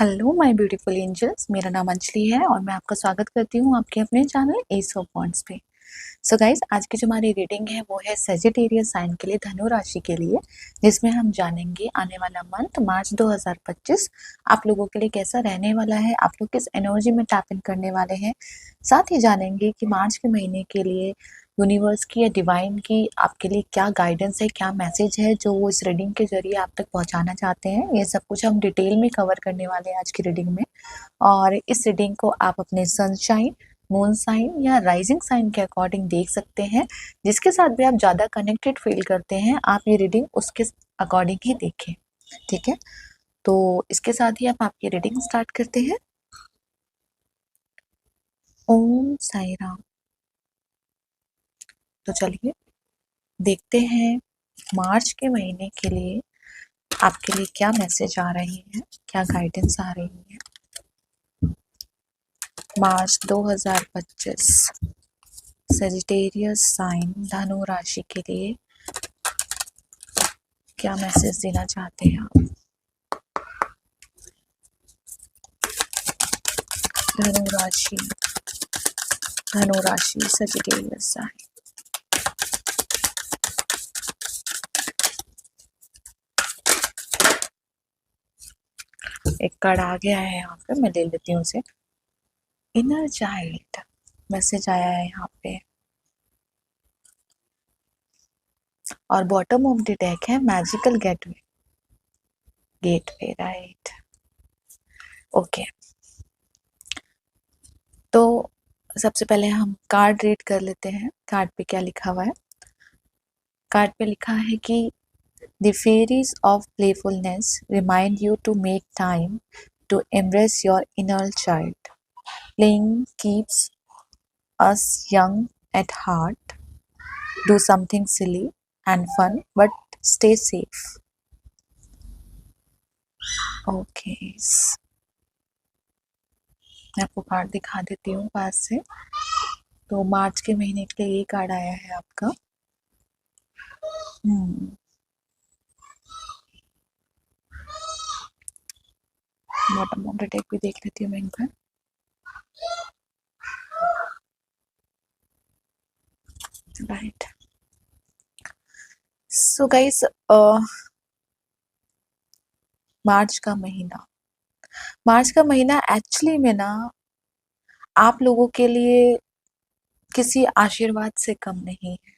Hello my beautiful angels, मेरा नाम अंजलि है और मैं आपका स्वागत करती हूँ आपके अपने चैनल एस ऑफ वांड्स पे। सो गाइस, आज की जो हमारी रीडिंग है वो है सेजिटेरियस साइन के लिए, धनु राशि के लिए, जिसमें हम जानेंगे आने वाला मंथ मार्च 2025 आप लोगों के लिए कैसा रहने वाला है, आप लोग किस एनर्जी में टैप इन करने वाले हैं। साथ ही जानेंगे कि मार्च के महीने के लिए यूनिवर्स की या डिवाइन की आपके लिए क्या गाइडेंस है, क्या मैसेज है जो वो इस रीडिंग के जरिए आप तक पहुंचाना चाहते हैं। ये सब कुछ हम डिटेल में कवर करने वाले हैं आज की रीडिंग में। और इस रीडिंग को आप अपने सनशाइन, मून साइन या राइजिंग साइन के अकॉर्डिंग देख सकते हैं। जिसके साथ भी आप ज़्यादा कनेक्टेड फील करते हैं, आप ये रीडिंग उसके अकॉर्डिंग ही देखें। ठीक है, तो इसके साथ ही आप आपकी रीडिंग स्टार्ट करते हैं। ओम साई राम। तो चलिए देखते हैं मार्च के महीने के लिए आपके लिए क्या मैसेज आ रही है, क्या गाइडेंस आ रही है। मार्च 2025 सेजिटेरियस साइन धनु राशि के लिए क्या मैसेज देना चाहते हैं आप। धनु राशि, धनु राशि सेजिटेरियस साइन। एक कार्ड आ गया है यहाँ पे, मैं ले लेती हूँ उसे। इनर चाइल्ड मैसेज आया है यहाँ पे, और बॉटम ऑफ द डेक है magical gateway. Gateway, right. Okay, तो सबसे पहले हम कार्ड रीड कर लेते हैं। कार्ड पे क्या लिखा हुआ है। कार्ड पे लिखा है कि The fairies of playfulness remind you to make time to embrace your inner child. Playing keeps us young at heart. Do something silly and fun, but stay safe. Okay. मैं आपको कार्ड दिखा देती हूँ पास से। तो मार्च के महीने के लिए ये कार्ड आया है आपका। बॉटम ऑफ द डेक भी देख लेती हूँ मैं एक बार। राइट। सो गाइस, मार्च का महीना एक्चुअली में ना आप लोगों के लिए किसी आशीर्वाद से कम नहीं है।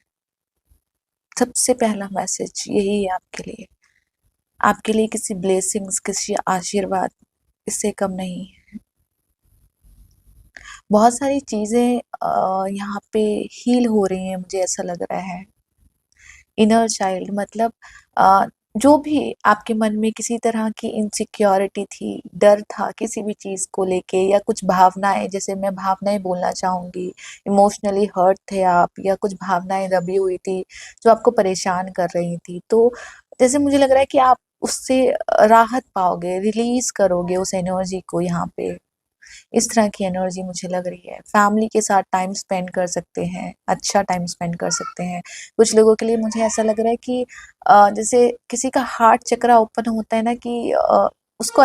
सबसे पहला मैसेज यही है आपके लिए किसी ब्लेसिंग्स, किसी आशीर्वाद इससे कम नहीं है। बहुत सारी चीजें यहाँ पे हील हो रही हैं, मुझे ऐसा लग रहा है। इनर चाइल्ड मतलब जो भी आपके मन में किसी तरह की इनसिक्योरिटी थी, डर था किसी भी चीज़ को लेके, या कुछ भावनाएं, जैसे मैं भावनाएं बोलना चाहूँगी, इमोशनली हर्ट थे आप, या कुछ भावनाएं दबी हुई थी जो आपको परेशान कर रही थी। तो जैसे मुझे लग रहा है कि आप उससे राहत पाओगे, रिलीज करोगे उस एनर्जी को। यहाँ पे इस तरह की एनर्जी मुझे लग रही है। फैमिली के साथ टाइम स्पेंड कर सकते हैं, अच्छा टाइम स्पेंड कर सकते हैं। कुछ लोगों के लिए मुझे ऐसा लग रहा है कि जैसे किसी का हार्ट चक्रा ओपन होता है ना, कि उसको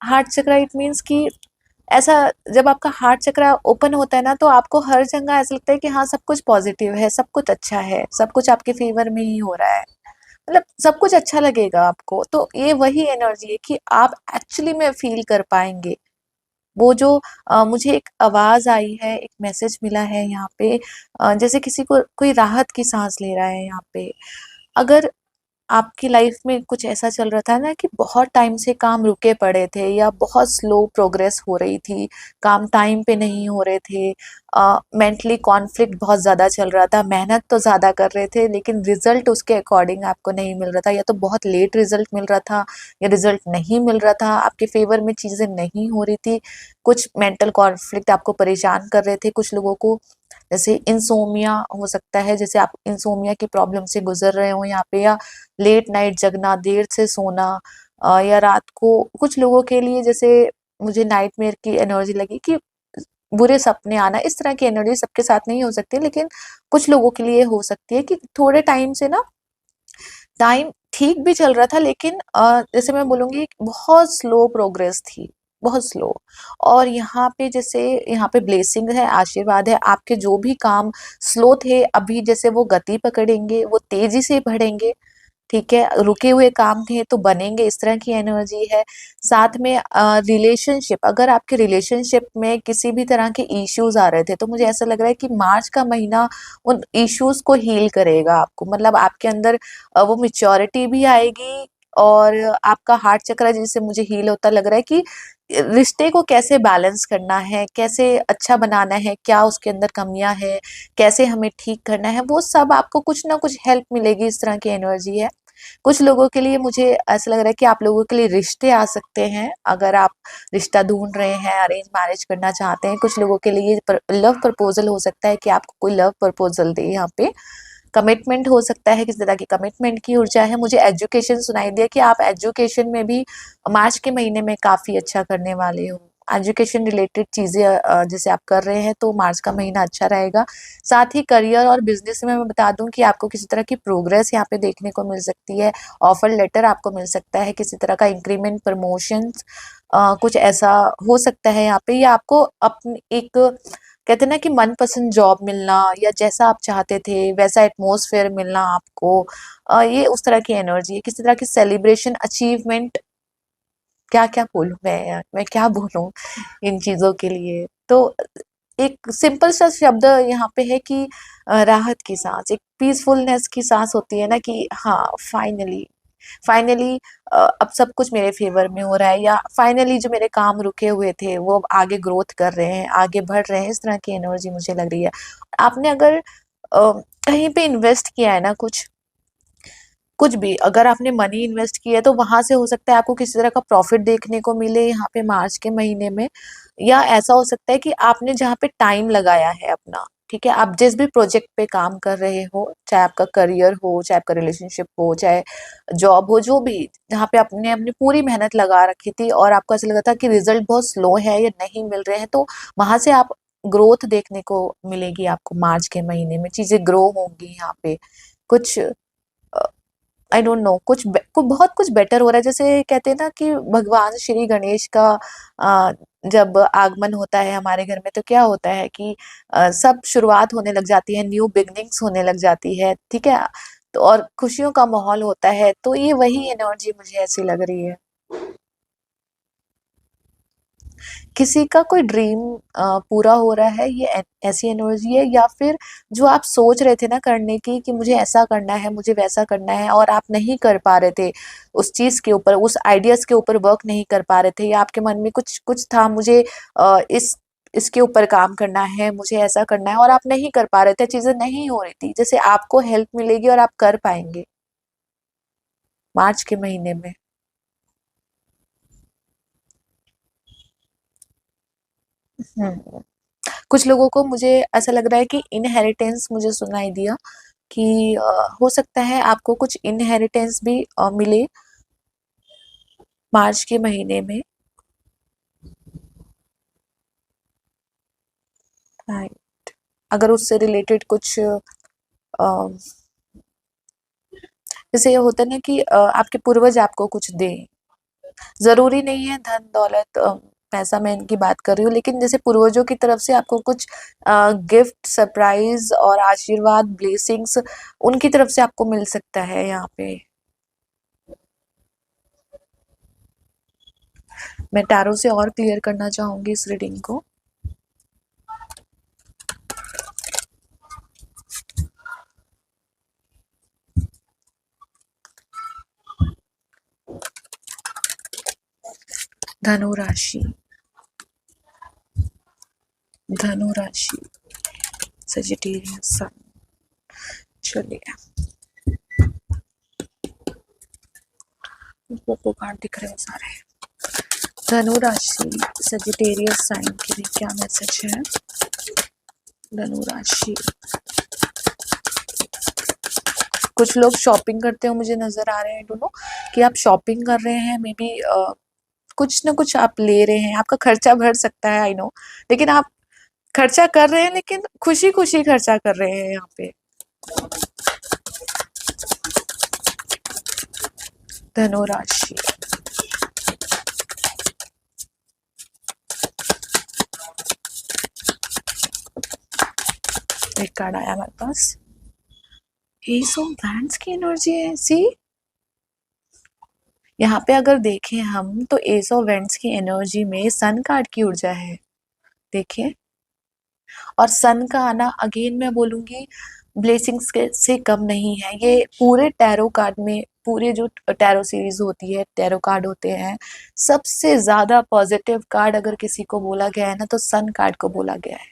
हार्ट चक्रा, इट मीन्स कि ऐसा, जब आपका हार्ट चक्रा ओपन होता है ना, तो आपको हर जगह ऐसा लगता है कि हाँ, सब कुछ पॉजिटिव है, सब कुछ अच्छा है, सब कुछ आपके फेवर में ही हो रहा है, मतलब सब कुछ अच्छा लगेगा आपको। तो ये वही एनर्जी है कि आप एक्चुअली में फील कर पाएंगे वो जो मुझे एक आवाज़ आई है, एक मैसेज मिला है यहाँ पे, जैसे किसी को कोई राहत की सांस ले रहा है यहाँ पे। अगर आपकी लाइफ में कुछ ऐसा चल रहा था ना कि बहुत टाइम से काम रुके पड़े थे, या बहुत स्लो प्रोग्रेस हो रही थी, काम टाइम पे नहीं हो रहे थे, मेंटली कॉन्फ्लिक्ट बहुत ज़्यादा चल रहा था, मेहनत तो ज़्यादा कर रहे थे लेकिन रिजल्ट उसके अकॉर्डिंग आपको नहीं मिल रहा था, या तो बहुत लेट रिजल्ट मिल रहा था, या रिजल्ट नहीं मिल रहा था, आपके फेवर में चीज़ें नहीं हो रही थी, कुछ मेंटल कॉन्फ्लिक्ट आपको परेशान कर रहे थे। कुछ लोगों को जैसे इंसोमिया हो सकता है, जैसे आप इंसोमिया की प्रॉब्लम से गुजर रहे हो यहाँ पे, या लेट नाइट जगना, देर से सोना, या रात को कुछ लोगों के लिए जैसे मुझे नाइटमेयर की एनर्जी लगी कि बुरे सपने आना। इस तरह की एनर्जी सबके साथ नहीं हो सकती, लेकिन कुछ लोगों के लिए हो सकती है कि थोड़े टाइम से ना टाइम ठीक भी चल रहा था, लेकिन जैसे मैं बोलूँगी बहुत स्लो प्रोग्रेस थी, बहुत स्लो। और यहाँ पे जैसे यहाँ पे ब्लेसिंग है, आशीर्वाद है, आपके जो भी काम स्लो थे अभी जैसे वो गति पकड़ेंगे, वो तेज़ी से बढ़ेंगे। ठीक है, रुके हुए काम थे तो बनेंगे, इस तरह की एनर्जी है। साथ में रिलेशनशिप, अगर आपके रिलेशनशिप में किसी भी तरह के इश्यूज आ रहे थे तो मुझे ऐसा लग रहा है कि मार्च का महीना उन इश्यूज को हील करेगा आपको। मतलब आपके अंदर वो मेच्योरिटी भी आएगी, और आपका हार्ट चक्र जिससे मुझे हील होता लग रहा है कि रिश्ते को कैसे बैलेंस करना है, कैसे अच्छा बनाना है, क्या उसके अंदर कमियां हैं, कैसे हमें ठीक करना है, वो सब आपको कुछ ना कुछ हेल्प मिलेगी, इस तरह की एनर्जी है। कुछ लोगों के लिए मुझे ऐसा लग रहा है कि आप लोगों के लिए रिश्ते आ सकते हैं, अगर आप रिश्ता ढूंढ रहे हैं, अरेंज मैरिज करना चाहते हैं। कुछ लोगों के लिए लव प्रपोजल हो सकता है कि आपको कोई लव प्रपोजल दे। यहाँ पे कमिटमेंट हो सकता है, किसी तरह की कमिटमेंट की ऊर्जा है। मुझे एजुकेशन सुनाई दिया कि आप एजुकेशन में भी मार्च के महीने में काफी अच्छा करने वाले हो। एजुकेशन रिलेटेड चीजें जैसे आप कर रहे हैं तो मार्च का महीना अच्छा रहेगा। साथ ही करियर और बिजनेस में मैं बता दूं कि आपको किसी तरह की प्रोग्रेस यहाँ पे देखने को मिल सकती है। ऑफर लेटर आपको मिल सकता है, किसी तरह का इंक्रीमेंट, प्रमोशन, कुछ ऐसा हो सकता है यहाँ पे। या आपको अपनी एक, कहते हैं ना कि मनपसंद जॉब मिलना, या जैसा आप चाहते थे वैसा एटमॉस्फेयर मिलना आपको, ये उस तरह की एनर्जी है। किसी तरह की सेलिब्रेशन, अचीवमेंट, क्या क्या बोलूं मैं यार, मैं क्या बोलूं इन चीजों के लिए। तो एक सिंपल सा शब्द यहाँ पे है कि राहत की सांस, एक पीसफुलनेस की सांस होती है ना, कि हाँ फाइनली, फाइनली अब सब कुछ मेरे फेवर में हो रहा है, या फाइनली जो मेरे काम रुके हुए थे वो अब आगे ग्रोथ कर रहे हैं, आगे बढ़ रहे हैं। इस तरह की एनर्जी मुझे लग रही है। आपने अगर कहीं पे इन्वेस्ट किया है ना, कुछ भी अगर आपने मनी इन्वेस्ट किया है तो वहां से हो सकता है आपको किसी तरह का प्रॉफिट देखने को मिले यहाँ पे मार्च के महीने में। या ऐसा हो सकता है कि आपने जहाँ पे टाइम लगाया है अपना, ठीक है, आप जिस भी प्रोजेक्ट पे काम कर रहे हो, चाहे आपका करियर हो, चाहे आपका रिलेशनशिप हो, चाहे जॉब हो, जो भी, जहाँ पे आपने अपनी पूरी मेहनत लगा रखी थी और आपको ऐसा लगा था कि रिजल्ट बहुत स्लो है या नहीं मिल रहे हैं, तो वहां से आप ग्रोथ देखने को मिलेगी आपको मार्च के महीने में। चीजें ग्रो होंगी यहाँ पे, कुछ आई डोंट नो, बहुत कुछ बेटर हो रहा है। जैसे कहते हैं ना कि भगवान श्री गणेश का अ, जब आगमन होता है हमारे घर में तो क्या होता है कि सब शुरुआत होने लग जाती है, न्यू बिगनिंग्स होने लग जाती है, ठीक है। तो और खुशियों का माहौल होता है, तो ये वही एनर्जी मुझे ऐसी लग रही है। किसी का कोई ड्रीम पूरा हो रहा है, ये ऐसी एनर्जी है। या फिर जो आप सोच रहे थे ना करने की, कि मुझे ऐसा करना है, मुझे वैसा करना है, और आप नहीं कर पा रहे थे उस चीज के ऊपर, उस आइडियाज के ऊपर वर्क नहीं कर पा रहे थे, या आपके मन में कुछ कुछ था, मुझे इसके ऊपर काम करना है, मुझे ऐसा करना है, और आप नहीं कर पा रहे थे, चीजें नहीं हो रही थी, जैसे आपको हेल्प मिलेगी और आप कर पाएंगे मार्च के महीने में। हम्म। कुछ लोगों को मुझे ऐसा लग रहा है कि इनहेरिटेंस मुझे सुनाई दिया, कि हो सकता है आपको कुछ इनहेरिटेंस भी मिले मार्च के महीने में। राइट। अगर उससे रिलेटेड कुछ जैसे ये होता है ना कि आपके पूर्वज आपको कुछ दें, जरूरी नहीं है धन दौलत, पैसा मैं इनकी बात कर रही हूँ, लेकिन जैसे पूर्वजों की तरफ से आपको कुछ गिफ्ट, सरप्राइज और आशीर्वाद, ब्लेसिंग्स उनकी तरफ से आपको मिल सकता है यहाँ पे। मैं टैरो से और क्लियर करना चाहूंगी इस रीडिंग को। धनु राशि, धनु राशि, सजिटेरियस सन। चलिए, वो कार्ड दिख रहे हैं सारे। धनु राशि, सजिटेरियस साइन के लिए क्या मैसेज है? धनु राशि, कुछ लोग शॉपिंग करते हो मुझे नजर आ रहे हैं, दोनों, कि आप शॉपिंग कर रहे हैं, मे बी कुछ ना कुछ आप ले रहे हैं, आपका खर्चा बढ़ सकता है, आई नो, लेकिन आप खर्चा कर रहे हैं, लेकिन खुशी खुशी खर्चा कर रहे हैं यहाँ पे। धनु राशि। एक कार्ड आया हमारे पास, एस ऑफ वैंड्स की एनर्जी है। सी, यहाँ पे अगर देखें हम तो एस ऑफ वैंड्स की एनर्जी में सन कार्ड की ऊर्जा है, देखिए। और सन का आना अगेन मैं बोलूंगी ब्लेसिंग्स से कम नहीं है। ये पूरे टैरो कार्ड में, पूरे जो टैरो सीरीज होती है, टैरो कार्ड होते हैं, सबसे ज्यादा पॉजिटिव कार्ड अगर किसी को बोला गया है ना तो सन कार्ड को बोला गया है।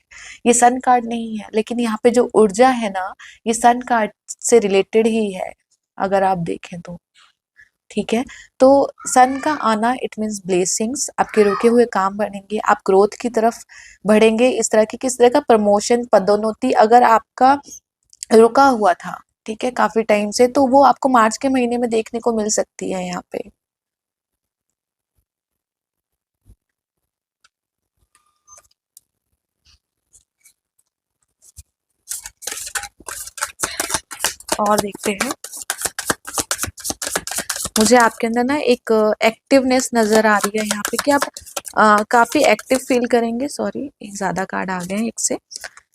ये सन कार्ड नहीं है, लेकिन यहाँ पे जो ऊर्जा है ना ये सन कार्ड से रिलेटेड ही है अगर आप देखें तो, ठीक है। तो सन का आना इट मीन्स ब्लेसिंग्स, आपके रुके हुए काम बनेंगे, आप ग्रोथ की तरफ बढ़ेंगे। इस तरह की किस तरह का प्रमोशन, पदोन्नति अगर आपका रुका हुआ था, ठीक है, काफी टाइम से, तो वो आपको मार्च के महीने में देखने को मिल सकती है यहाँ पे। और देखते हैं, मुझे आपके अंदर ना एक एक्टिवनेस नजर आ रही है यहाँ पे कि आप काफी एक्टिव फील करेंगे। सॉरी, एक ज्यादा कार्ड आ गए हैं एक से।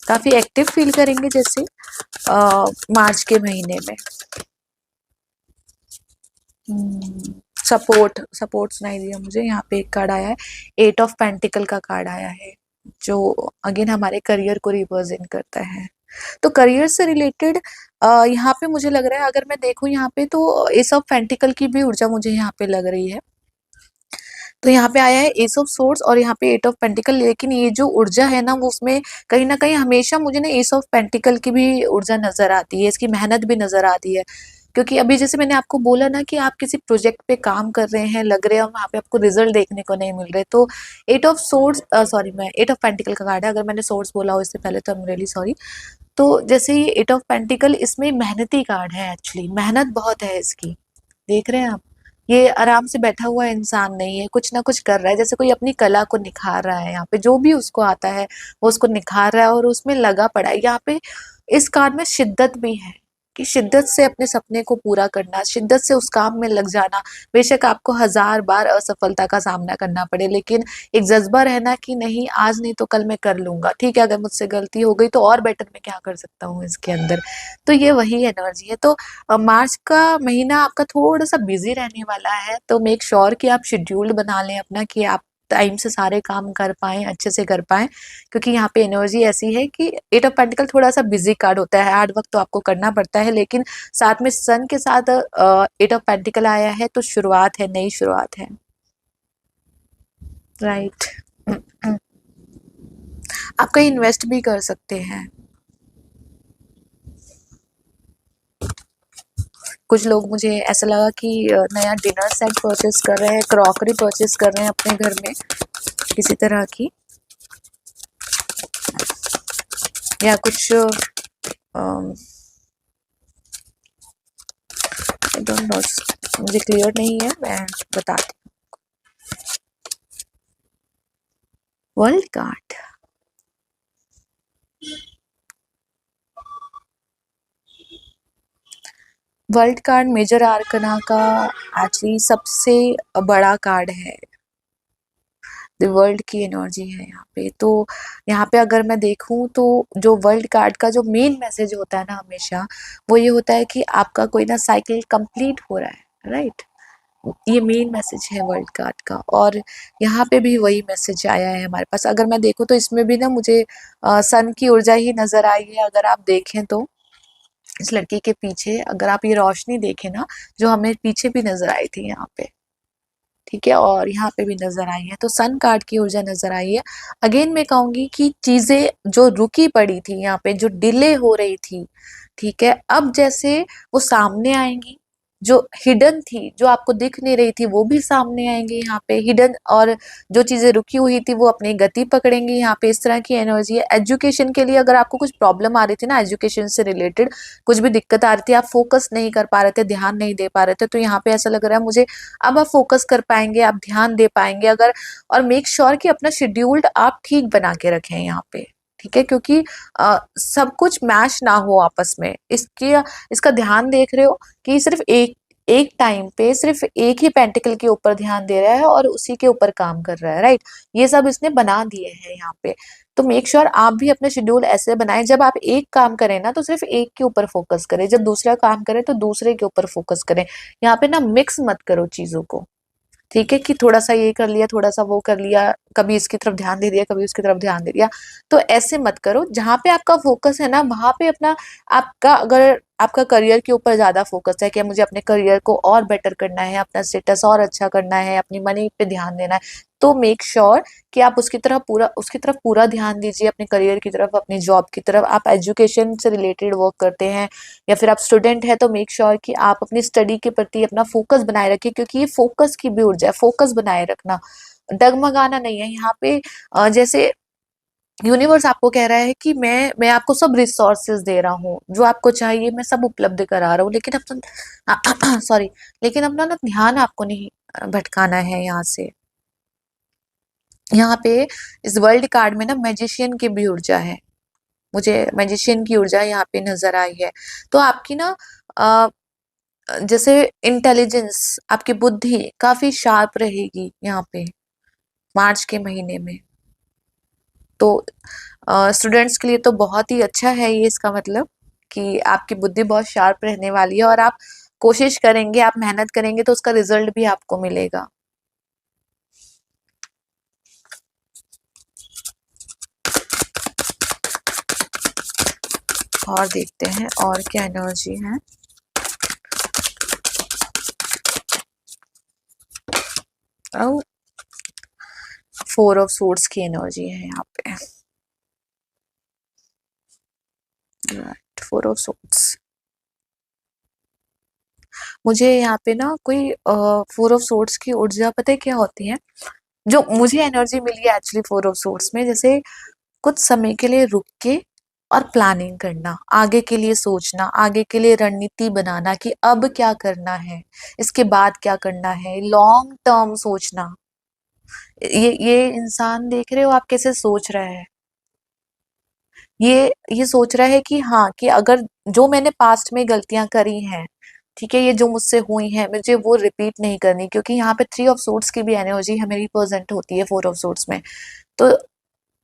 काफी एक्टिव फील करेंगे जैसे मार्च के महीने में। सपोर्ट सुनाई दिया मुझे। यहाँ पे एक कार्ड आया है, एट ऑफ पेंटिकल का कार्ड आया है, जो अगेन हमारे करियर को रिप्रेजेंट करता है। तो करियर से रिलेटेड यहाँ पे मुझे लग रहा है, अगर मैं देखूं यहाँ पे तो एस ऑफ पेंटिकल की भी ऊर्जा मुझे यहाँ पे लग रही है। तो यहाँ पे आया है एस ऑफ सोर्ड्स और यहाँ पे एट ऑफ पेंटिकल, लेकिन ये जो ऊर्जा है ना वो उसमें कहीं ना कहीं हमेशा मुझे ना एस ऑफ पेंटिकल की भी ऊर्जा नजर आती है, इसकी मेहनत भी नजर आती है। क्योंकि अभी जैसे मैंने आपको बोला ना कि आप किसी प्रोजेक्ट पे काम कर रहे हैं, लग रहे हैं, वहां पे आपको रिजल्ट देखने को नहीं मिल रहे, तो एट ऑफ सोर्ड्स, सॉरी, मैं एट ऑफ पेंटिकल का कार्ड है, अगर मैंने सोर्ड्स बोला हो इससे पहले तो आई एम रियली सॉरी। तो जैसे ये एट ऑफ पेंटिकल, इसमें मेहनती कार्ड है, एक्चुअली मेहनत बहुत है इसकी, देख रहे हैं आप। ये आराम से बैठा हुआ इंसान नहीं है, कुछ ना कुछ कर रहा है, जैसे कोई अपनी कला को निखार रहा है। यहाँ पे जो भी उसको आता है वो उसको निखार रहा है और उसमें लगा पड़ा है। यहाँ पे इस कार्ड में शिद्दत भी है कि शिद्दत से अपने सपने को पूरा करना, शिद्दत से उस काम में लग जाना। बेशक आपको 1000 बार असफलता का सामना करना पड़े, लेकिन एक जज्बा रहना कि नहीं, आज नहीं तो कल मैं कर लूंगा, ठीक है, अगर मुझसे गलती हो गई तो और बेटर मैं क्या कर सकता हूँ इसके अंदर। तो ये वही एनर्जी है। तो मार्च का महीना आपका थोड़ा सा बिजी रहने वाला है, तो मेक श्योर कि आप शेड्यूल बना लें अपना, कि आप टाइम से सारे काम कर पाएं, अच्छे से कर पाएं। क्योंकि यहाँ पे एनर्जी ऐसी है कि एट ऑफ पेंटिकल थोड़ा सा बिजी कार्ड होता है, हार्ड वर्क तो आपको करना पड़ता है, लेकिन साथ में सन के साथ एट ऑफ पेंटिकल आया है, तो शुरुआत है, नई शुरुआत है। राइट। आप कहीं इन्वेस्ट भी कर सकते हैं। कुछ लोग, मुझे ऐसा लगा कि नया डिनर सेट परचेस कर रहे हैं, क्रॉकरी परचेस कर रहे हैं अपने घर में किसी तरह की, या कुछ आई डोंट नो, मुझे क्लियर नहीं है, मैं बताती हूँ। World card, world card major arcana का एक्चुअली सबसे बड़ा कार्ड है। द वर्ल्ड की एनर्जी है यहाँ पे। तो यहाँ पे अगर मैं देखूं तो जो वर्ल्ड कार्ड का जो मेन मैसेज होता है ना हमेशा, वो ये होता है कि आपका कोई ना साइकिल कंप्लीट हो रहा है, राइट। ये मेन मैसेज है वर्ल्ड कार्ड का, और यहाँ पे भी वही मैसेज आया है हमारे पास। अगर मैं देखूं तो इसमें भी ना मुझे सन की ऊर्जा ही नजर आई है। अगर आप देखें तो इस लड़की के पीछे अगर आप ये रोशनी देखें ना, जो हमें पीछे भी नजर आई थी यहाँ पे, ठीक है, और यहाँ पे भी नजर आई है, तो सन कार्ड की ऊर्जा नजर आई है। अगेन मैं कहूंगी कि चीजें जो रुकी पड़ी थी यहाँ पे, जो डिले हो रही थी, ठीक है, अब जैसे वो सामने आएंगी। जो हिडन थी, जो आपको दिख नहीं रही थी, वो भी सामने आएंगी यहाँ पे हिडन, और जो चीजें रुकी हुई थी वो अपनी गति पकड़ेंगी यहाँ पे। इस तरह की एनर्जी है। एजुकेशन के लिए अगर आपको कुछ प्रॉब्लम आ रही थी ना, एजुकेशन से रिलेटेड कुछ भी दिक्कत आ रही थी, आप फोकस नहीं कर पा रहे थे, ध्यान नहीं दे पा रहे थे, तो यहाँ पे ऐसा लग रहा है मुझे अब आप फोकस कर पाएंगे, आप ध्यान दे पाएंगे अगर। और मेक श्योर कि अपना शेड्यूल्ड आप ठीक बना के रखें यहाँ पे, ठीक है, क्योंकि सब कुछ मैच ना हो आपस में। इसके इसका ध्यान देख रहे हो कि सिर्फ एक एक टाइम पे सिर्फ एक ही पेंटिकल के ऊपर ध्यान दे रहा है और उसी के ऊपर काम कर रहा है, राइट? ये सब इसने बना दिए हैं यहाँ पे। तो मेक श्योर आप भी अपना शेड्यूल ऐसे बनाएं, जब आप एक काम करें ना तो सिर्फ एक के ऊपर फोकस करें, जब दूसरा काम करें तो दूसरे के ऊपर फोकस करें। यहाँ पे ना मिक्स मत करो चीजों को, ठीक है? कि थोड़ा सा ये कर लिया, थोड़ा सा वो कर लिया, कभी इसकी तरफ ध्यान दे दिया, कभी उसकी तरफ ध्यान दे दिया। तो ऐसे मत करो। जहाँ पे आपका फोकस है ना वहां पे अपना, आपका अगर आपका करियर के ऊपर ज्यादा फोकस है कि मुझे अपने करियर को और बेटर करना है, अपना स्टेटस और अच्छा करना है, अपनी मनी पे ध्यान देना है, तो मेक श्योर कि आप उसकी तरफ पूरा ध्यान दीजिए, अपने करियर की तरफ, अपनी जॉब की तरफ। आप एजुकेशन से रिलेटेड वर्क करते हैं या फिर आप स्टूडेंट हैं तो मेक श्योर कि आप अपनी स्टडी के प्रति अपना फोकस बनाए रखें, क्योंकि ये फोकस की भी ऊर्जा है। फोकस बनाए रखना, डगमगाना नहीं है यहाँ पे। जैसे यूनिवर्स आपको कह रहा है कि मैं आपको सब रिसोर्सेज दे रहा हूँ, जो आपको चाहिए मैं सब उपलब्ध करा रहा हूँ, लेकिन अपना सॉरी, लेकिन अपना ना ध्यान आपको नहीं भटकाना है यहाँ से। यहाँ पे इस वर्ल्ड कार्ड में ना मैजिशियन की भी ऊर्जा है, मुझे मैजिशियन की ऊर्जा यहाँ पे नजर आई है। तो आपकी ना अ, जैसे इंटेलिजेंस, आपकी बुद्धि काफी शार्प रहेगी यहाँ पे मार्च के महीने में। तो स्टूडेंट्स के लिए तो बहुत ही अच्छा है ये, इसका मतलब कि आपकी बुद्धि बहुत शार्प रहने वाली है और आप कोशिश करेंगे, आप मेहनत करेंगे तो उसका रिजल्ट भी आपको मिलेगा। और देखते हैं और क्या एनर्जी है। और 4 ऑफ सोर्ड्स की एनर्जी है यहाँ पे, राइट? 4 of swords. मुझे यहाँ पे ना कोई 4 ऑफ सोर्ड्स की ऊर्जा पता है क्या होती है, जो मुझे एनर्जी मिली है एक्चुअली 4 ऑफ सोर्ड्स में, जैसे कुछ समय के लिए रुक के और प्लानिंग करना, आगे के लिए सोचना, आगे के लिए रणनीति बनाना कि अब क्या करना है, इसके बाद क्या करना है, लॉन्ग टर्म सोचना। ये इंसान देख रहे हो आप कैसे सोच रहा है? ये सोच रहा है कि हाँ, कि अगर जो मैंने पास्ट में गलतियां करी हैं, ठीक है, ये जो मुझसे हुई हैं मुझे वो रिपीट नहीं करनी, क्योंकि यहाँ पे 3 ऑफ सोर्ड्स की भी एनर्जी हमें रिप्रेजेंट होती है 4 ऑफ सोर्ड्स में। तो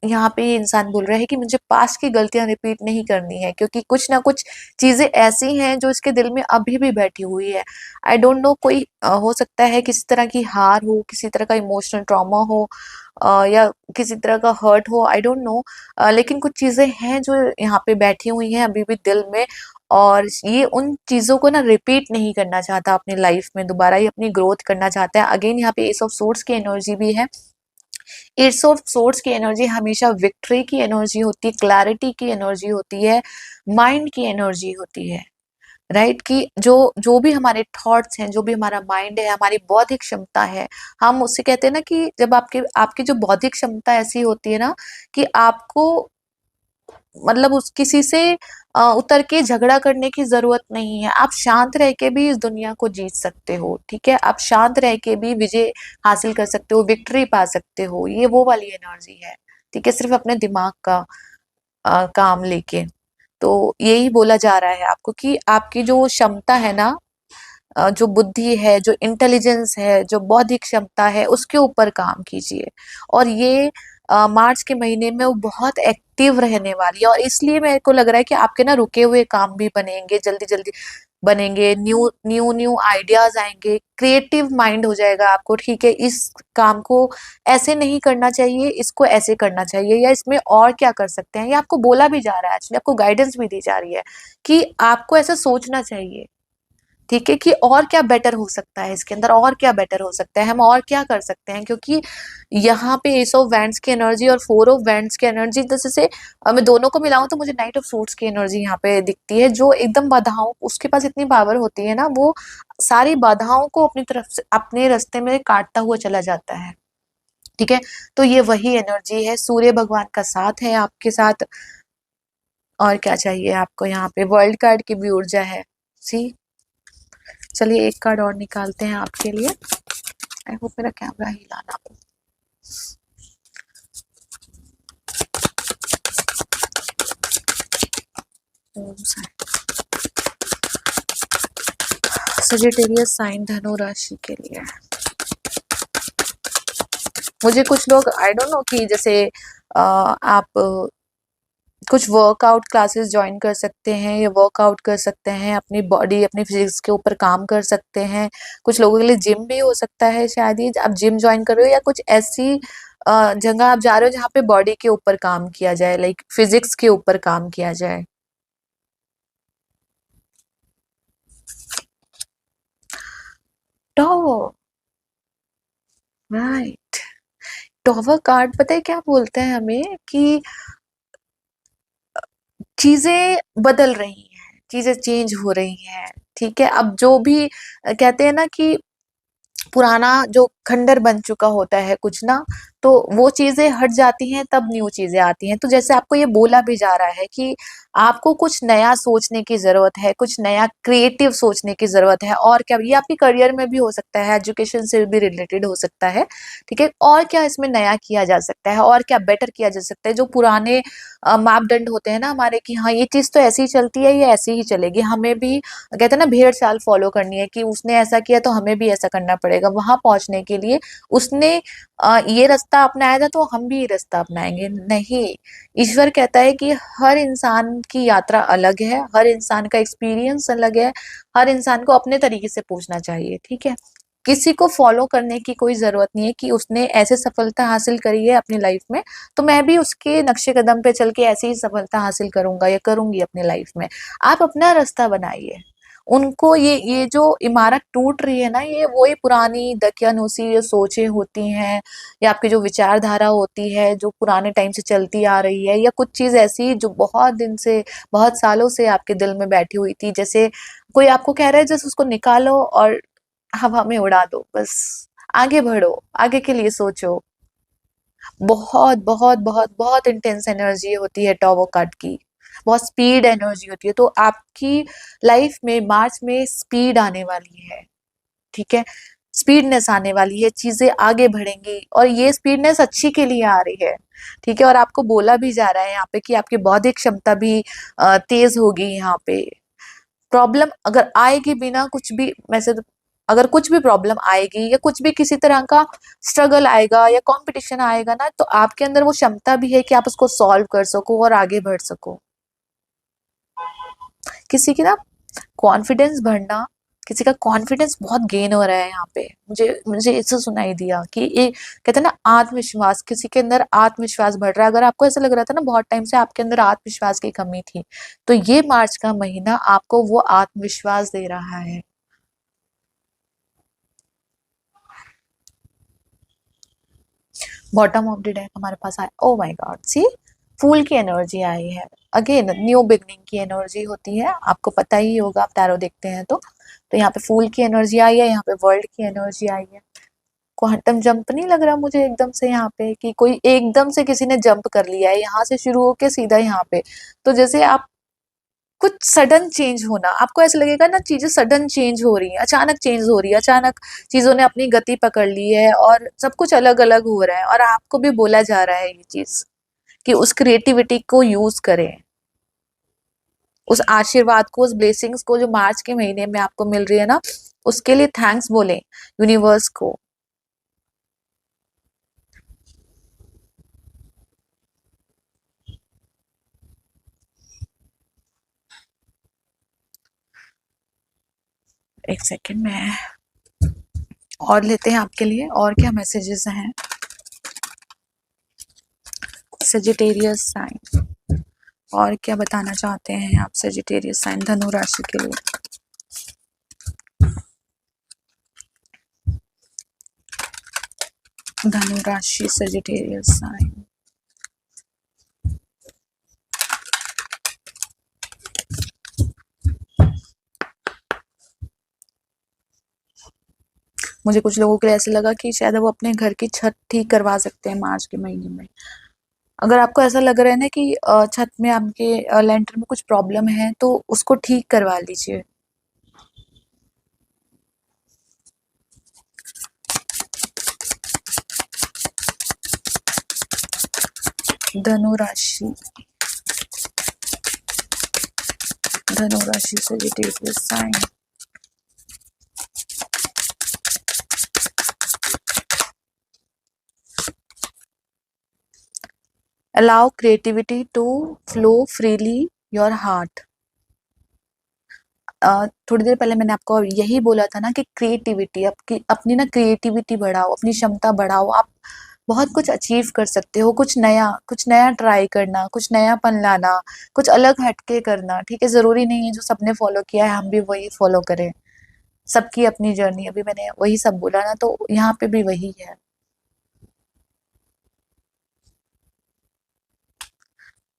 यहाँ पे ये इंसान बोल रहा है कि मुझे पास्ट की गलतियां रिपीट नहीं करनी है, क्योंकि कुछ ना कुछ चीजें ऐसी हैं जो इसके दिल में अभी भी बैठी हुई है। आई डोंट नो, कोई हो सकता है किसी तरह की हार हो, किसी तरह का इमोशनल ट्रॉमा हो, या किसी तरह का हर्ट हो, आई डोंट नो। लेकिन कुछ चीजें हैं जो यहाँ पे बैठी हुई हैं अभी भी दिल में, और ये उन चीजों को ना रिपीट नहीं करना चाहता अपनी लाइफ में दोबारा, ये अपनी ग्रोथ करना चाहता है। अगेन यहाँ पे एस ऑफ सोर्ड्स की एनर्जी भी है। एट्स ऑफ सोर्ड्स की एनर्जी हमेशा विक्ट्री की एनर्जी होती है, क्लैरिटी की एनर्जी होती है, माइंड की एनर्जी होती है, राइट? कि जो जो भी हमारे थॉट्स हैं, जो भी हमारा माइंड है, हमारी बौद्धिक क्षमता है, हम उससे कहते हैं ना कि जब आपके आपकी जो बौद्धिक क्षमता ऐसी होती है ना कि आपको मतलब उस किसी से उतर के झगड़ा करने की जरूरत नहीं है, आप शांत रह के भी इस दुनिया को जीत सकते हो, ठीक है? आप शांत रह के भी विजय हासिल कर सकते हो, विक्ट्री पा सकते हो, ये वो वाली एनर्जी है, ठीक है? सिर्फ अपने दिमाग का काम लेके। तो यही बोला जा रहा है आपको कि आपकी जो क्षमता है ना, जो बुद्धि है, जो इंटेलिजेंस है, जो बौद्धिक क्षमता है, उसके ऊपर काम कीजिए। और ये मार्च के महीने में वो बहुत एक्टिव रहने वाली है, और इसलिए मेरे को लग रहा है कि आपके ना रुके हुए काम भी बनेंगे, जल्दी जल्दी बनेंगे, न्यू न्यू न्यू आइडियाज आएंगे, क्रिएटिव माइंड हो जाएगा आपको, ठीक है? इस काम को ऐसे नहीं करना चाहिए, इसको ऐसे करना चाहिए, या इसमें और क्या कर सकते हैं, ये आपको बोला भी जा रहा है, एक्चुअली आपको गाइडेंस भी दी जा रही है कि आपको ऐसा सोचना चाहिए, ठीक है? कि और क्या बेटर हो सकता है इसके अंदर, और क्या बेटर हो सकता है, हम और क्या कर सकते हैं, क्योंकि यहाँ पे एस ऑफ वैंड्स की एनर्जी और 4 ऑफ वैंड्स की एनर्जी, जैसे से मैं दोनों को मिलाऊं तो मुझे नाइट ऑफ फ्रूट्स की एनर्जी यहाँ पे दिखती है, जो एकदम बाधाओं, उसके पास इतनी पावर होती है ना, वो सारी बाधाओं को अपनी तरफ से अपने रास्ते में काटता हुआ चला जाता है, ठीक है? तो ये वही एनर्जी है, सूर्य भगवान का साथ है आपके साथ। और क्या चाहिए आपको? यहाँ पे वर्ल्ड कार्ड की भी ऊर्जा है, सी। चलिए एक कार्ड और निकालते हैं आपके लिए। आई होप मेरा कैमरा हिला ना हो। सजिटेरियस साइन धनु राशि के लिए। मुझे कुछ लोग आई डोंट नो कि जैसे आप कुछ वर्कआउट क्लासेस ज्वाइन कर सकते हैं या वर्कआउट कर सकते हैं, अपनी बॉडी अपनी फिजिक्स के ऊपर काम कर सकते हैं। कुछ लोगों के लिए जिम भी हो सकता है, शायद ये आप जिम ज्वाइन कर रहे हो या कुछ ऐसी जगह आप जा रहे हो जहाँ पे बॉडी के ऊपर काम किया जाए, लाइक फिजिक्स के ऊपर काम किया जाए। Tower, right. टॉवर कार्ड पता है क्या बोलते हैं हमें कि चीजें बदल रही हैं, चीजें चेंज हो रही हैं। ठीक है, अब जो भी कहते हैं ना कि पुराना जो खंडर बन चुका होता है कुछ ना, तो वो चीजें हट जाती हैं तब न्यू चीजें आती हैं। तो जैसे आपको ये बोला भी जा रहा है कि आपको कुछ नया सोचने की जरूरत है, कुछ नया क्रिएटिव सोचने की जरूरत है। और क्या, ये आपके करियर में भी हो सकता है, एजुकेशन से भी रिलेटेड हो सकता है। ठीक है, और क्या इसमें नया किया जा सकता है, और क्या बेटर किया जा सकता है। जो पुराने मापदंड होते हैं ना हमारे कि हाँ ये चीज तो ऐसी ही चलती है, ये ऐसी ही चलेगी, हमें भी कहते हैं ना भेड़ चाल फॉलो करनी है कि उसने ऐसा किया तो हमें भी ऐसा करना पड़ेगा। वहां पहुंचने के लिए उसने ये रास्ता अपनाया था तो हम भी ये रास्ता अपनाएंगे, नहीं। ईश्वर कहता है कि हर इंसान की यात्रा अलग है, हर इंसान का एक्सपीरियंस अलग है, हर इंसान को अपने तरीके से पूछना चाहिए। ठीक है, किसी को फॉलो करने की कोई जरूरत नहीं है कि उसने ऐसे सफलता हासिल करी है अपनी लाइफ में तो मैं भी उसके नक्शे कदम पे चल के ऐसी ही सफलता हासिल करूंगा या करूंगी अपनी लाइफ में। आप अपना रास्ता बनाइए। उनको ये जो इमारत टूट रही है ना, ये वही पुरानी दकियानूसी ये सोचें होती हैं, या आपकी जो विचारधारा होती है जो पुराने टाइम से चलती आ रही है, या कुछ चीज ऐसी जो बहुत दिन से बहुत सालों से आपके दिल में बैठी हुई थी। जैसे कोई आपको कह रहा है जस्ट उसको निकालो और हवा में उड़ा दो, बस आगे बढ़ो, आगे के लिए सोचो। बहुत बहुत बहुत बहुत इंटेंस एनर्जी होती है टॉवर कार्ड की, बहुत स्पीड एनर्जी होती है। तो आपकी लाइफ में मार्च में स्पीड आने वाली है। ठीक है, स्पीडनेस आने वाली है, चीजें आगे बढ़ेंगी और ये स्पीडनेस अच्छी के लिए आ रही है। ठीक है, और आपको बोला भी जा रहा है यहाँ पे कि आपकी बौद्धिक क्षमता भी तेज होगी यहाँ पे। प्रॉब्लम अगर आएगी बिना कुछ भी वैसे तो, अगर कुछ भी प्रॉब्लम आएगी या कुछ भी किसी तरह का स्ट्रगल आएगा या कंपटीशन आएगा ना, तो आपके अंदर वो क्षमता भी है कि आप उसको सॉल्व कर सको और आगे बढ़ सको। किसी की ना कॉन्फिडेंस बढ़ना, किसी का कॉन्फिडेंस बहुत गेन हो रहा है यहाँ पे। मुझे मुझे इससे सुनाई दिया कि ये कहते हैं ना आत्मविश्वास, किसी के अंदर आत्मविश्वास बढ़ रहा है। अगर आपको ऐसा लग रहा था ना बहुत टाइम से आपके अंदर आत्मविश्वास की कमी थी, तो ये मार्च का महीना आपको वो आत्मविश्वास दे रहा है। बॉटम ऑफ द डेक हमारे पास आया, ओ माय गॉड, सी फूल की एनर्जी आई है। अगेन न्यू बिगनिंग की एनर्जी होती है, आपको पता ही होगा, आप टैरो देखते हैं तो यहाँ पे फूल की एनर्जी आई है, यहाँ पे वर्ल्ड की एनर्जी आई है। क्वांटम जंप नहीं लग रहा मुझे एकदम से यहाँ पे कि कोई एकदम से किसी ने जंप कर लिया है यहाँ से शुरू होके सीधा यहाँ पे। तो जैसे आप कुछ सडन चेंज होना, आपको ऐसा लगेगा ना चीजें सडन चेंज हो रही है, अचानक चेंज हो रही है, अचानक चीजों ने अपनी गति पकड़ ली है और सब कुछ अलग अलग हो रहा है। और आपको भी बोला जा रहा है ये चीज कि उस क्रिएटिविटी को यूज करें, उस आशीर्वाद को, उस ब्लेसिंग्स को जो मार्च के महीने में आपको मिल रही है ना, उसके लिए थैंक्स बोलें यूनिवर्स को। एक सेकेंड में और लेते हैं आपके लिए और क्या मैसेजेस हैं। सजिटेरियस साइन, और क्या बताना चाहते हैं आप सजिटेरियस साइन धनु राशि के लिए। धनु राशि सजिटेरियस साइन, मुझे कुछ लोगों के लिए ऐसे लगा कि शायद वो अपने घर की छत ठीक करवा सकते हैं मार्च के महीने में। अगर आपको ऐसा लग रहा है ना कि छत में आपके लेंटर में कुछ प्रॉब्लम है तो उसको ठीक करवा लीजिए। धनु राशि, धनु राशि Sagittarius sign, allow creativity to flow freely your heart. थोड़ी देर पहले मैंने आपको यही बोला था ना कि क्रिएटिविटी, आपकी अपनी ना क्रिएटिविटी बढ़ाओ, अपनी क्षमता बढ़ाओ। आप बहुत कुछ अचीव कर सकते हो, कुछ नया ट्राई करना, कुछ नयापन लाना, कुछ अलग हटके करना। ठीक है, जरूरी नहीं है जो सबने फॉलो किया है हम भी वही फॉलो करें। सबकी अपनी जर्नी, अभी मैंने वही सब बोला ना, तो यहाँ पे भी वही है।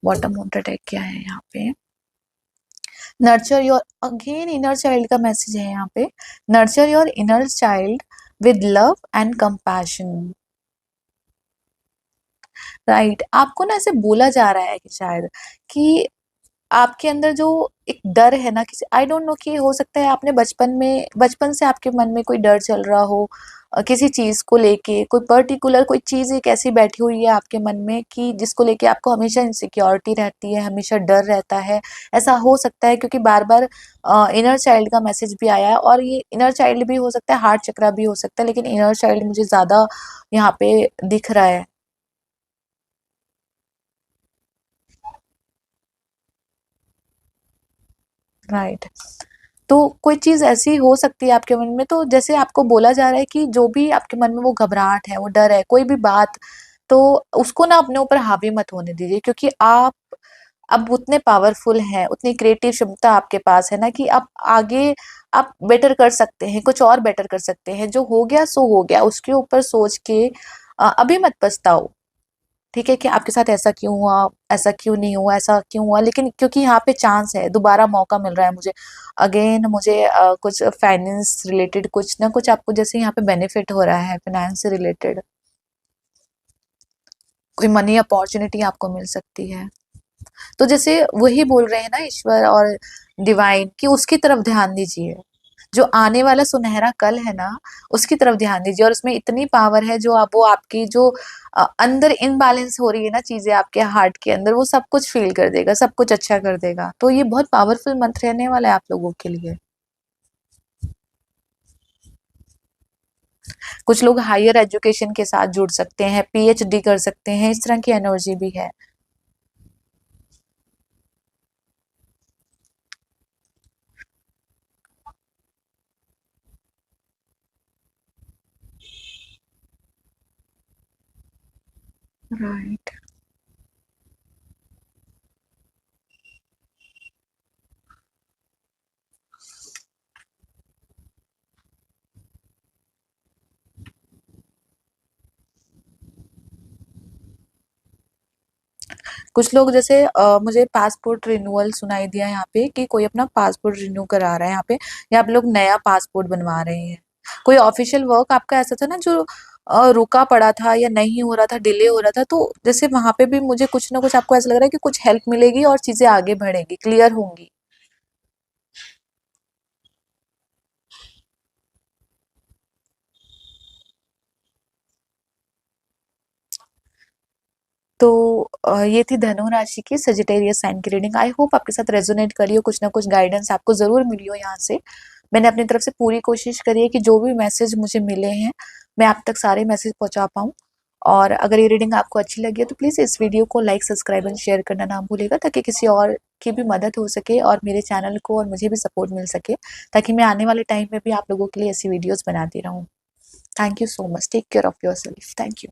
बॉटम ऑफ द डेक क्या है यहाँ पे? Nurture your, again inner child का मैसेज है यहाँ पे। Nurture your inner child with love and compassion. Right, आपको ना ऐसे बोला जा रहा है कि शायद कि आपके अंदर जो एक डर है ना, किसी आई डोंट नो, कि हो सकता है आपने बचपन से आपके मन में कोई डर चल रहा हो, किसी चीज को लेके, कोई पर्टिकुलर कोई चीज एक ऐसी बैठी हुई है आपके मन में कि जिसको लेके आपको हमेशा इनसिक्योरिटी रहती है, हमेशा डर रहता है। ऐसा हो सकता है क्योंकि बार बार इनर चाइल्ड का मैसेज भी आया है, और ये इनर चाइल्ड भी हो सकता है, हार्ट चक्रा भी हो सकता है, लेकिन इनर चाइल्ड मुझे ज्यादा यहाँ पे दिख रहा है। राइट, तो कोई चीज ऐसी हो सकती है आपके मन में, तो जैसे आपको बोला जा रहा है कि जो भी आपके मन में वो घबराहट है, वो डर है, कोई भी बात, तो उसको ना अपने ऊपर हावी मत होने दीजिए, क्योंकि आप अब उतने पावरफुल हैं, उतनी क्रिएटिव क्षमता आपके पास है ना कि आप आगे आप बेटर कर सकते हैं, कुछ और बेटर कर सकते हैं। जो हो गया सो हो गया, उसके ऊपर सोच के अभी मत पछताओ। ठीक है, कि आपके साथ ऐसा क्यों हुआ, ऐसा क्यों नहीं हुआ, ऐसा क्यों हुआ, लेकिन क्योंकि यहाँ पे चांस है, दोबारा मौका मिल रहा है मुझे, अगेन मुझे कुछ फाइनेंस रिलेटेड कुछ ना कुछ आपको जैसे यहाँ पे बेनिफिट हो रहा है, फाइनेंस से रिलेटेड कोई मनी अपॉर्चुनिटी आपको मिल सकती है। तो जैसे वही बोल रहे हैं ना ईश्वर और डिवाइन, कि उसकी तरफ ध्यान दीजिए, जो आने वाला सुनहरा कल है ना, उसकी तरफ ध्यान दीजिए। और उसमें इतनी पावर है, जो आप वो आपकी जो अंदर इनबैलेंस हो रही है ना चीजें आपके हार्ट के अंदर, वो सब कुछ फील कर देगा, सब कुछ अच्छा कर देगा। तो ये बहुत पावरफुल मंत्र रहने वाला है आप लोगों के लिए। कुछ लोग हायर एजुकेशन के साथ जुड़ सकते हैं, पीएचडी कर सकते हैं, इस तरह की एनर्जी भी है। राइट, कुछ लोग जैसे मुझे पासपोर्ट रिन्यूअल सुनाई दिया यहाँ पे, कि कोई अपना पासपोर्ट रिन्यू करा रहा है यहाँ पे, या आप लोग नया पासपोर्ट बनवा रहे हैं। कोई ऑफिशियल वर्क आपका ऐसा था ना जो रुका पड़ा था या नहीं हो रहा था, डिले हो रहा था, तो जैसे वहां पे भी मुझे कुछ ना कुछ आपको ऐसा लग रहा है कि कुछ हेल्प मिलेगी और चीजें आगे बढ़ेंगी, क्लियर होंगी। तो ये थी धनु राशि की सजिटेरियस साइन की रीडिंग। आई होप आपके साथ रेजोनेट करी हो, कुछ ना कुछ गाइडेंस आपको जरूर मिली हो यहाँ से। मैंने अपनी तरफ से पूरी कोशिश करी है कि जो भी मैसेज मुझे मिले हैं, मैं आप तक सारे मैसेज पहुंचा पाऊँ। और अगर ये रीडिंग आपको अच्छी लगी है तो प्लीज़ इस वीडियो को लाइक, सब्सक्राइब एंड शेयर करना ना भूलिएगा, ताकि किसी और की भी मदद हो सके और मेरे चैनल को और मुझे भी सपोर्ट मिल सके, ताकि मैं आने वाले टाइम में भी आप लोगों के लिए ऐसी वीडियोस बनाती रहूँ। Thank you so much, take care of yourself, thank you.